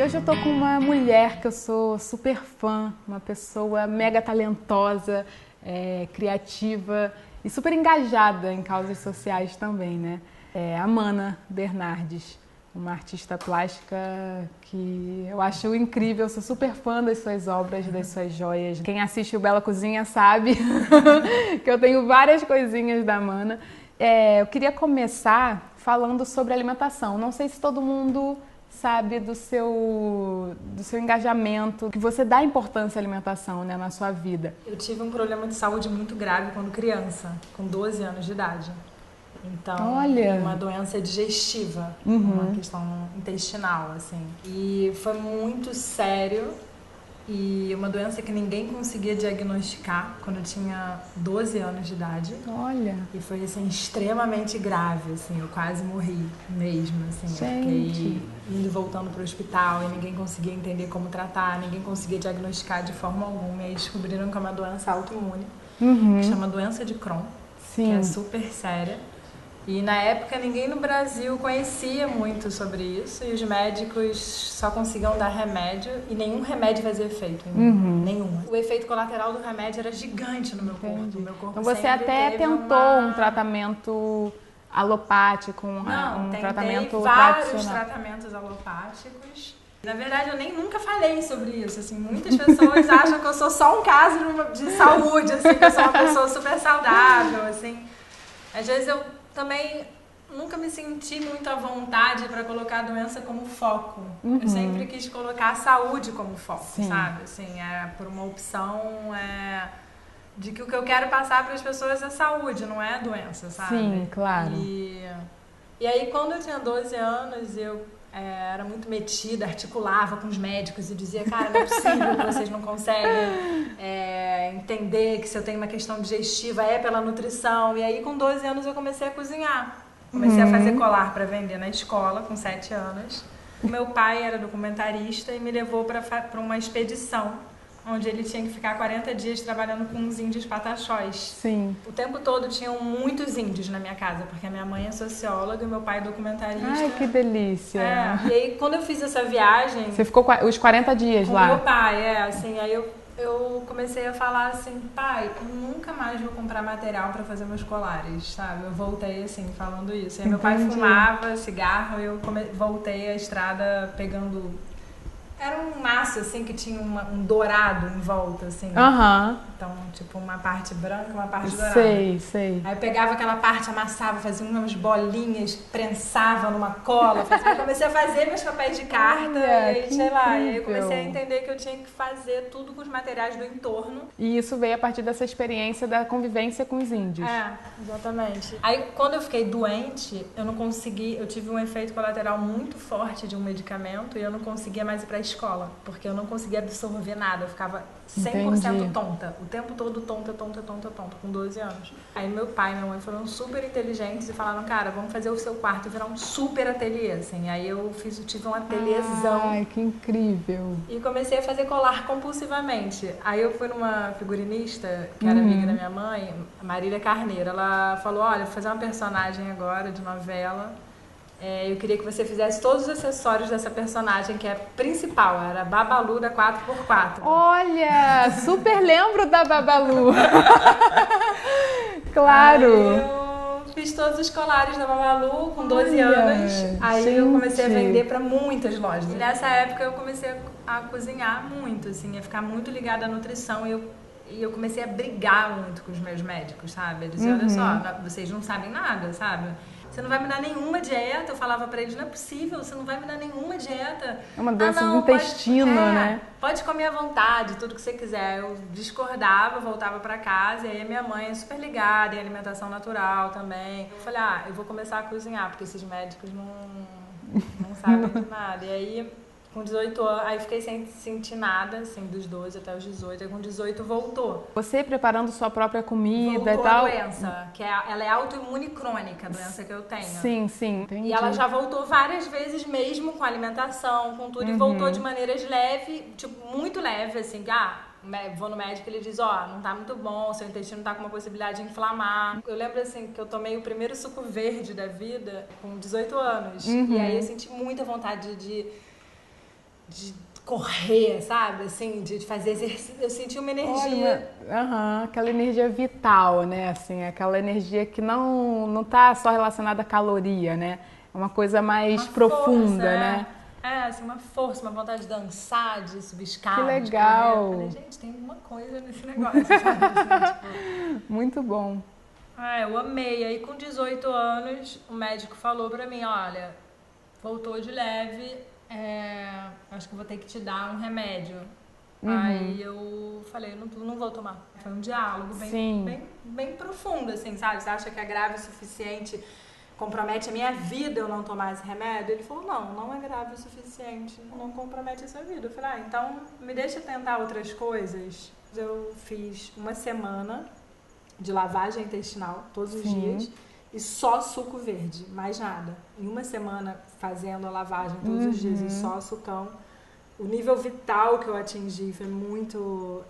E hoje eu tô com uma mulher que eu sou super fã, uma pessoa mega talentosa, criativa e super engajada em causas sociais também, né? É a Mana Bernardes, uma artista plástica que eu acho incrível, eu sou super fã das suas obras, das suas joias. Quem assiste o Bela Cozinha sabe que eu tenho várias coisinhas da Mana. Eu queria começar falando sobre alimentação. Não sei se todo mundo sabe do seu engajamento, que você dá importância à alimentação, né, na sua vida. Eu tive um problema de saúde muito grave quando criança, com 12 anos de idade. Então, Olha, uma doença digestiva, uma questão intestinal, assim. E foi muito sério e uma doença que ninguém conseguia diagnosticar quando eu tinha 12 anos de idade. Olha. E foi, assim, extremamente grave, assim, eu quase morri mesmo, assim. Gente. Eu fiquei indo e voltando para o hospital e ninguém conseguia entender como tratar, ninguém conseguia diagnosticar de forma alguma. E aí descobriram que é uma doença autoimune, que chama doença de Crohn, que é super séria. E na época ninguém no Brasil conhecia muito sobre isso e os médicos só conseguiam dar remédio e nenhum remédio fazia efeito em mim, nenhum. O efeito colateral do remédio era gigante no meu corpo. O meu corpo então você até tentou um tratamento alopático, tratamento vários tradicional. tratamentos alopáticos. Na verdade, eu nem nunca falei sobre isso, assim, muitas pessoas acham que eu sou só um caso de saúde, assim, que eu sou uma pessoa super saudável, assim. Às vezes eu também nunca me senti muito à vontade para colocar a doença como foco. Eu sempre quis colocar a saúde como foco, sabe? Assim, por uma opção de que o que eu quero passar para as pessoas é saúde, não é a doença, sabe? Sim, claro. E aí, quando eu tinha 12 anos, eu era muito metida, articulava com os médicos e dizia, cara, não é possível que vocês não conseguem entender que se eu tenho uma questão digestiva é pela nutrição. E aí, com 12 anos, eu comecei a cozinhar. Comecei a fazer colar para vender na escola, com 7 anos. O meu pai era documentarista e me levou para uma expedição, onde ele tinha que ficar 40 dias trabalhando com uns índios pataxós. Sim. O tempo todo tinham muitos índios na minha casa, porque a minha mãe é socióloga e meu pai é documentarista. Ai, que delícia. E aí, quando eu fiz essa viagem... Você ficou os 40 dias com lá? Com meu pai, assim, aí eu comecei a falar assim, pai, eu nunca mais vou comprar material para fazer meus colares, sabe? Eu voltei assim, falando isso. E aí meu pai fumava cigarro e eu voltei a estrada pegando... Era um maço, assim, que tinha um dourado em volta, assim. Então, tipo, uma parte branca, uma parte dourada. Sei. Aí eu pegava aquela parte, amassava, fazia umas bolinhas, prensava numa cola. Eu comecei a fazer meus papéis de carta. E aí, sei lá, e aí eu comecei a entender que eu tinha que fazer tudo com os materiais do entorno. E isso veio a partir dessa experiência da convivência com os índios. Exatamente. Aí, quando eu fiquei doente, eu não consegui... Eu tive um efeito colateral muito forte de um medicamento e eu não conseguia mais ir pra escola, porque eu não conseguia absorver nada, eu ficava 100% tonta, o tempo todo tonta, com 12 anos. Aí meu pai e minha mãe foram super inteligentes e falaram, cara, vamos fazer o seu quarto virar um super ateliê, assim. Aí eu tive um ateliêzão. Ai, que incrível. E comecei a fazer colar compulsivamente. Aí eu fui numa figurinista, que era amiga da minha mãe, a Marília Carneiro, ela falou, olha, vou fazer uma personagem agora de novela. Eu queria que você fizesse todos os acessórios dessa personagem, que é principal, era a Babalu da 4x4. Olha, super lembro da Babalu. Claro. Aí eu fiz todos os colares da Babalu com 12 anos. Aí eu comecei a vender para muitas lojas. E nessa época eu comecei a cozinhar muito, assim, a ficar muito ligada à nutrição e eu comecei a brigar muito com os meus médicos, sabe? Eu dizia, olha só, vocês não sabem nada, sabe? Você não vai me dar nenhuma dieta. Eu falava pra eles, não é possível, você não vai me dar nenhuma dieta. É uma doença do intestino, né? Pode comer à vontade, tudo que você quiser. Eu discordava, voltava pra casa, e aí a minha mãe é super ligada em alimentação natural também. Eu falei, eu vou começar a cozinhar, porque esses médicos não sabem de nada. E aí, com 18 anos, aí fiquei sem sentir nada, assim, dos 12 até os 18, aí com 18 voltou. Você preparando sua própria comida voltou e tal? A doença, que ela é autoimune crônica, a doença que eu tenho. Sim, entendi. E ela já voltou várias vezes mesmo com alimentação, com tudo, e voltou de maneiras leves, tipo, muito leve, assim, vou no médico e ele diz, não tá muito bom, seu intestino tá com uma possibilidade de inflamar. Eu lembro, assim, que eu tomei o primeiro suco verde da vida com 18 anos, e aí eu senti muita vontade de de correr, sabe? Assim, de fazer exercício. Eu senti uma energia. Aquela energia vital, né? Assim, aquela energia que não tá só relacionada à caloria, né? É uma coisa mais profunda, né? Assim, uma força, uma vontade de dançar, de subir escada. Que legal! Eu falei, gente, tem alguma coisa nesse negócio, sabe? Assim, tipo... Muito bom. Eu amei. Aí com 18 anos, o médico falou pra mim, olha, voltou de leve, acho que vou ter que te dar um remédio. Aí eu falei, não vou tomar. Foi um diálogo bem profundo, assim, sabe? Você acha que é grave o suficiente, compromete a minha vida eu não tomar esse remédio? Ele falou, não é grave o suficiente, não compromete a sua vida. Eu falei, então me deixa tentar outras coisas. Eu fiz uma semana de lavagem intestinal todos os dias e só suco verde, mais nada. Em uma semana fazendo a lavagem todos os dias e só sucão, o nível vital que eu atingi foi muito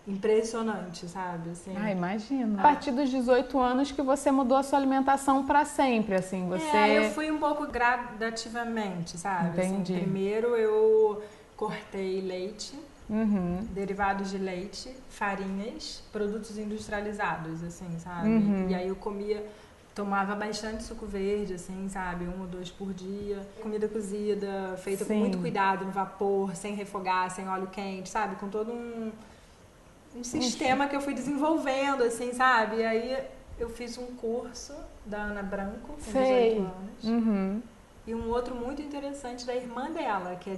impressionante, sabe? Assim, imagina. A partir dos 18 anos que você mudou a sua alimentação para sempre, assim, você... eu fui um pouco gradativamente, sabe? Entendi. Assim, primeiro eu cortei leite, derivados de leite, farinhas, produtos industrializados, assim, sabe? E aí eu tomava bastante suco verde, assim, sabe? 1 ou 2 por dia. Comida cozida, feita com muito cuidado no vapor, sem refogar, sem óleo quente, sabe? Com todo um sistema que eu fui desenvolvendo, assim, sabe? E aí eu fiz um curso da Ana Branco, com 18 anos. E um outro muito interessante da irmã dela, que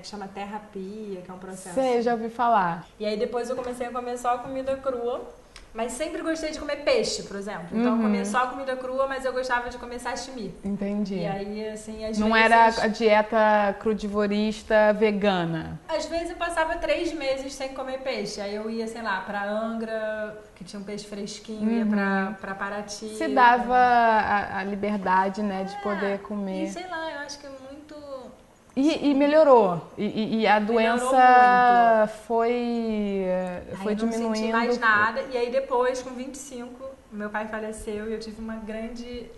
chama terapia, que é um processo. Já ouvi falar. E aí depois eu comecei a comer só comida crua. Mas sempre gostei de comer peixe, por exemplo. Então eu comia só comida crua, mas eu gostava de comer sashimi. Entendi. E aí, assim, às não vezes... era a dieta crudivorista vegana? Às vezes eu passava 3 meses sem comer peixe. Aí eu ia, sei lá, pra Angra, que tinha um peixe fresquinho, ia pra Paraty. Se dava a liberdade, né, de poder comer. E sei lá, eu acho que é muito... E melhorou. E a doença foi diminuindo. Não senti mais nada. E aí depois, com 25, meu pai faleceu e eu tive uma grande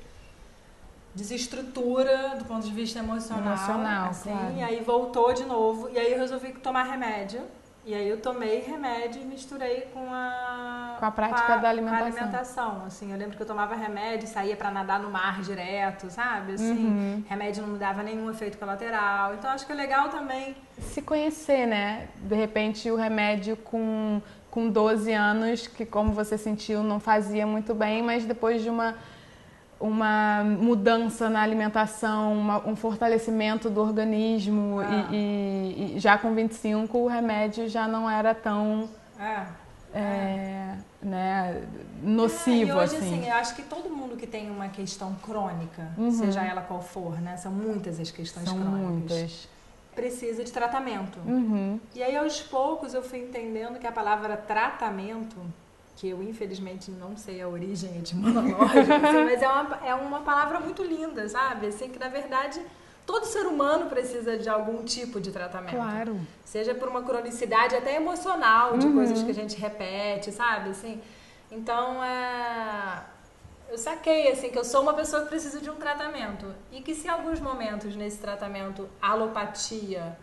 desestrutura do ponto de vista emocional, assim, claro. E aí voltou de novo. E aí eu resolvi tomar remédio. E aí eu tomei remédio e misturei com a prática da alimentação. Com a alimentação, assim. Eu lembro que eu tomava remédio, saía pra nadar no mar direto, sabe? Assim, remédio não me dava nenhum efeito colateral. Então acho que é legal também se conhecer, né? De repente o remédio com 12 anos, que como você sentiu, não fazia muito bem, mas depois de uma mudança na alimentação, um fortalecimento do organismo e já com 25 o remédio já não era tão né, nocivo. E hoje, assim, eu acho que todo mundo que tem uma questão crônica, seja ela qual for, né, são muitas as questões crônicas, precisa de tratamento. E aí aos poucos eu fui entendendo que a palavra tratamento, que eu infelizmente não sei a origem etimológica, assim, mas é uma palavra muito linda, sabe? Assim, que na verdade todo ser humano precisa de algum tipo de tratamento. Claro. Seja por uma cronicidade até emocional, de coisas que a gente repete, sabe? Assim, então, eu saquei, assim, que eu sou uma pessoa que precisa de um tratamento. E que se em alguns momentos nesse tratamento a alopatia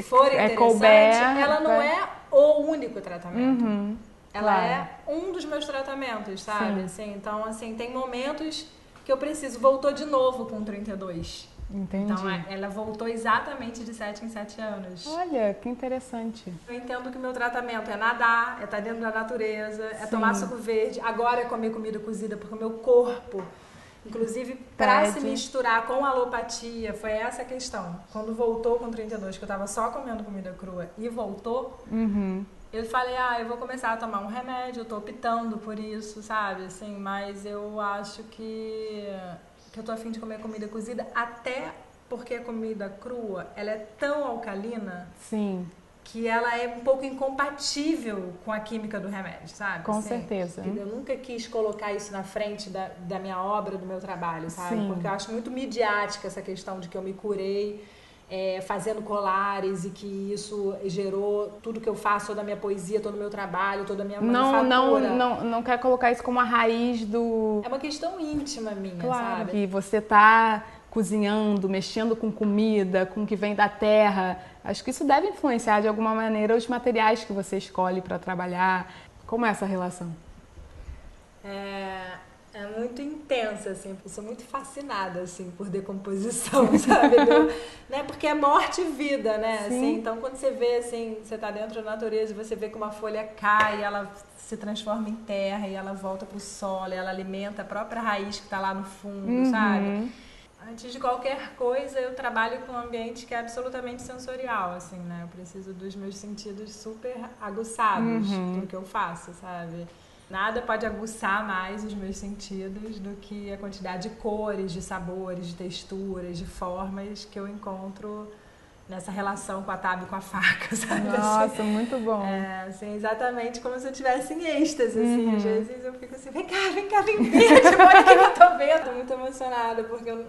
for interessante, ela não é o único tratamento. Ela é um dos meus tratamentos, sabe? Assim, então, assim, tem momentos que eu preciso. Voltou de novo com 32. Entendi. Então, ela voltou exatamente de 7 em 7 anos. Olha, que interessante. Eu entendo que o meu tratamento é nadar, é estar dentro da natureza, é tomar suco verde. Agora é comer comida cozida, porque o meu corpo, inclusive, para se misturar com a alopatia, foi essa a questão. Quando voltou com 32, que eu tava só comendo comida crua e voltou... Eu falei, eu vou começar a tomar um remédio, eu tô optando por isso, sabe? Assim, mas eu acho que eu tô a fim de comer comida cozida, até porque a comida crua, ela é tão alcalina que ela é um pouco incompatível com a química do remédio, sabe? Com certeza. Eu nunca quis colocar isso na frente da minha obra, do meu trabalho, sabe? Porque eu acho muito midiática essa questão de que eu me curei fazendo colares e que isso gerou tudo que eu faço, toda a minha poesia, todo o meu trabalho, toda a minha manufatura. Não quer colocar isso como a raiz do... É uma questão íntima minha, claro, sabe? que você tá cozinhando, mexendo com comida, com o que vem da terra. Acho que isso deve influenciar de alguma maneira os materiais que você escolhe para trabalhar. Como é essa relação? É muito intensa, assim, eu sou muito fascinada, assim, por decomposição, sabe? Né? Porque é morte e vida, né? Assim, então, quando você vê, assim, você tá dentro da natureza e você vê que uma folha cai, ela se transforma em terra e ela volta pro solo, e ela alimenta a própria raiz que tá lá no fundo, sabe? Antes de qualquer coisa, eu trabalho com um ambiente que é absolutamente sensorial, assim, né? Eu preciso dos meus sentidos super aguçados pro que eu faço, sabe? Nada pode aguçar mais os meus sentidos do que a quantidade de cores, de sabores, de texturas, de formas que eu encontro nessa relação com a tábua e com a faca, sabe? Nossa, assim, muito bom. Assim, exatamente como se eu estivesse em êxtase, assim. Às vezes eu fico assim, vem cá, vem ver, tipo, olha o que eu tô vendo. Tô muito emocionada, porque eu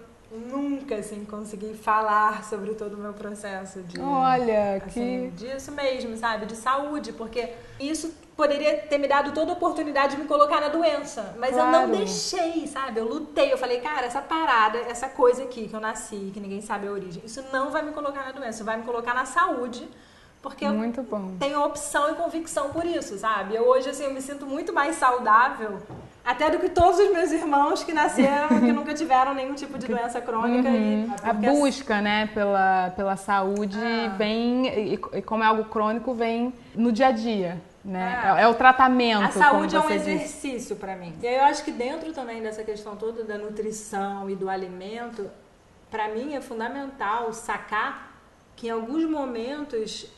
nunca, assim, consegui falar sobre todo o meu processo de... Olha, assim, disso mesmo, sabe? De saúde, porque isso poderia ter me dado toda a oportunidade de me colocar na doença, mas eu não deixei, sabe? Eu lutei, eu falei, cara, essa parada, essa coisa aqui que eu nasci, que ninguém sabe a origem, isso não vai me colocar na doença, vai me colocar na saúde, porque eu tenho opção e convicção por isso, sabe? Eu hoje, assim, eu me sinto muito mais saudável até do que todos os meus irmãos que nasceram, que nunca tiveram nenhum tipo de doença crônica. A busca, né, pela saúde vem, e como é algo crônico, vem no dia a dia, né? É o tratamento. A saúde é um exercício para mim. E aí eu acho que dentro também dessa questão toda da nutrição e do alimento, para mim é fundamental sacar que em alguns momentos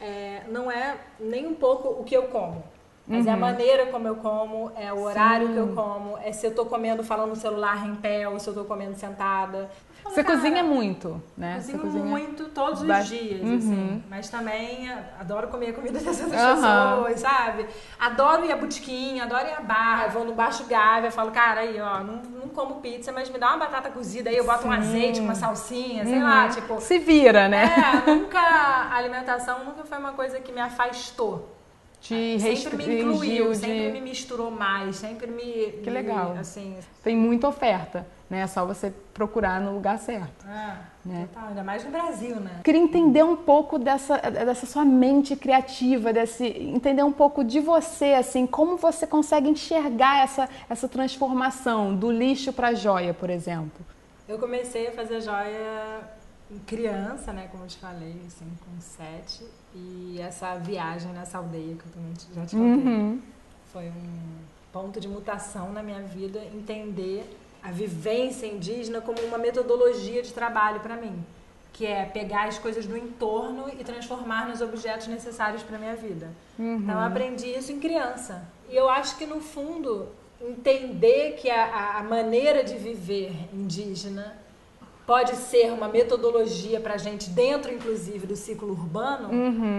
não é nem um pouco o que eu como. Mas é a maneira como eu como, é o horário que eu como, é se eu tô comendo falando no celular em pé ou se eu tô comendo sentada. Você cozinha muito, né? Cozinho muito todos os dias, assim. Mas também adoro comer a comida das outras pessoas, sabe? Adoro ir à botiquinha, adoro ir à barra, vou no Baixo Gávea, falo, cara, aí, ó, não como pizza, mas me dá uma batata cozida aí, eu boto um azeite, uma salsinha, sei lá, tipo... Se vira, né? A alimentação nunca foi uma coisa que me afastou. Sempre me incluiu, sempre me misturou mais, sempre me... Que legal. Assim, tem muita oferta, né? É só você procurar no lugar certo. Né? Total, ainda mais no Brasil, né? Queria entender um pouco dessa sua mente criativa, entender um pouco de você, assim, como você consegue enxergar essa transformação do lixo para a joia, por exemplo. Eu comecei a fazer joia criança, né, como eu te falei, assim, com 7, e essa viagem nessa aldeia que eu também já te contei, foi um ponto de mutação na minha vida, entender a vivência indígena como uma metodologia de trabalho para mim, que é pegar as coisas do entorno e transformar nos objetos necessários para minha vida. Então eu aprendi isso em criança, e eu acho que no fundo entender que a maneira de viver indígena pode ser uma metodologia para a gente dentro, inclusive, do ciclo urbano.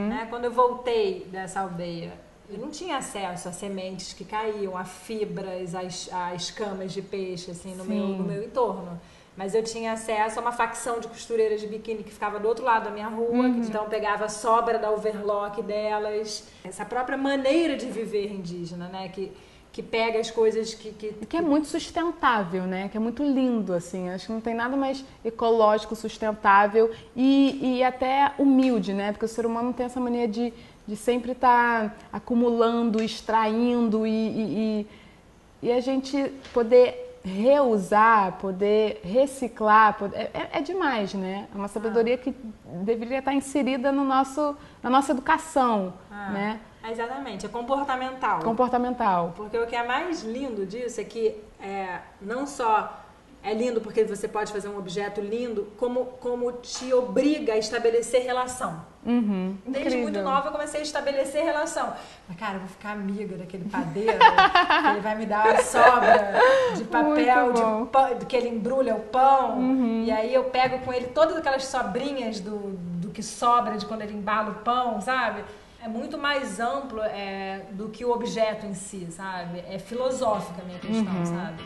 Né? Quando eu voltei dessa aldeia, eu não tinha acesso a sementes que caíam, a fibras, a escamas de peixe assim, no meu entorno. Mas eu tinha acesso a uma facção de costureiras de biquíni que ficava do outro lado da minha rua, que então pegava a sobra da overlock delas. Essa própria maneira de viver indígena, né? Que pega as coisas que é muito sustentável, né? Que é muito lindo, assim. Acho que não tem nada mais ecológico, sustentável e até humilde, né? Porque o ser humano tem essa mania de sempre estar acumulando, extraindo e a gente poder reusar, poder reciclar, é demais, né? É uma sabedoria que deveria estar inserida na nossa educação, né? Exatamente, é comportamental. Comportamental. Porque o que é mais lindo disso é que não só é lindo porque você pode fazer um objeto lindo, como te obriga a estabelecer relação. Desde muito nova eu comecei a estabelecer relação. Mas, cara, eu vou ficar amiga daquele padeiro, ele vai me dar a sobra de papel, que ele embrulha o pão, e aí eu pego com ele todas aquelas sobrinhas do que sobra de quando ele embala o pão, sabe? É muito mais amplo do que o objeto em si, sabe? É filosófica a minha questão, sabe?